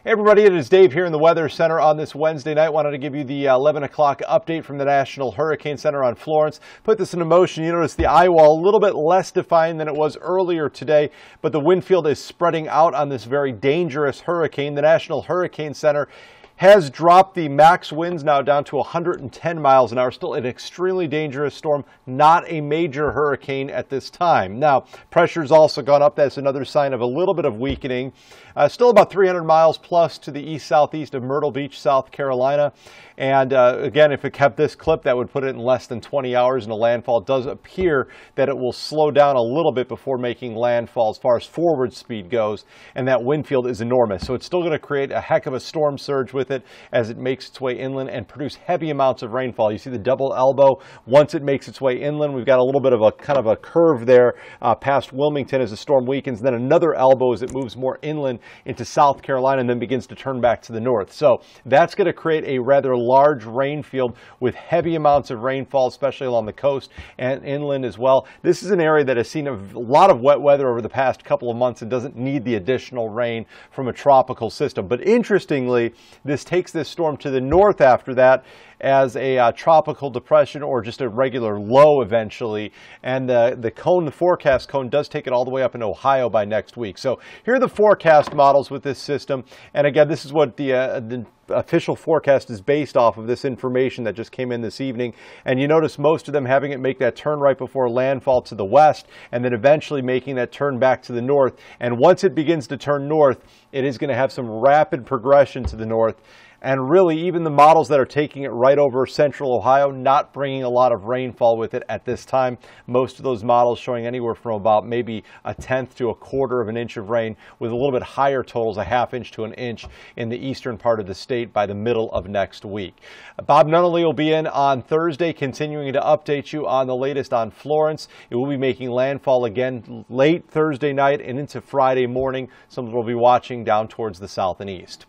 Hey everybody, it is Dave here in the Weather Center on this Wednesday night. Wanted to give you the 11 o'clock update from the National Hurricane Center on Florence. Put this into motion. You notice the eye wall a little bit less defined than it was earlier today, but the wind field is spreading out on this very dangerous hurricane. The National Hurricane Center has dropped the max winds now down to 110 miles an hour. Still an extremely dangerous storm, not a major hurricane at this time. Now, pressure's also gone up. That's another sign of a little bit of weakening. Still about 300 miles plus to the east-southeast of Myrtle Beach, South Carolina. And again, if it kept this clip, that would put it in less than 20 hours in a landfall. It does appear that it will slow down a little bit before making landfall as far as forward speed goes. And that wind field is enormous. So it's still going to create a heck of a storm surge with it as it makes its way inland and produce heavy amounts of rainfall. You see the double elbow. Once it makes its way inland, we've got a little bit of a kind of a curve there past Wilmington as the storm weakens. Then another elbow as it moves more inland into South Carolina and then begins to turn back to the north. So that's going to create a rather large rain field with heavy amounts of rainfall, especially along the coast and inland as well. This is an area that has seen a lot of wet weather over the past couple of months and doesn't need the additional rain from a tropical system. But interestingly, this takes this storm to the north after that as a tropical depression or just a regular low eventually. And the forecast cone does take it all the way up in Ohio by next week. So here are the forecast models with this system. And again, this is what the official forecast is based off of, this information that just came in this evening. And you notice most of them having it make that turn right before landfall to the west and then eventually making that turn back to the north. And once it begins to turn north, it is going to have some rapid progression to the north. And really, even the models that are taking it right over central Ohio, not bringing a lot of rainfall with it at this time. Most of those models showing anywhere from about maybe a tenth to a quarter of an inch of rain, with a little bit higher totals, a half inch to an inch in the eastern part of the state by the middle of next week. Bob Nunnally will be in on Thursday, continuing to update you on the latest on Florence. It will be making landfall again late Thursday night and into Friday morning. Some will be watching down towards the south and east.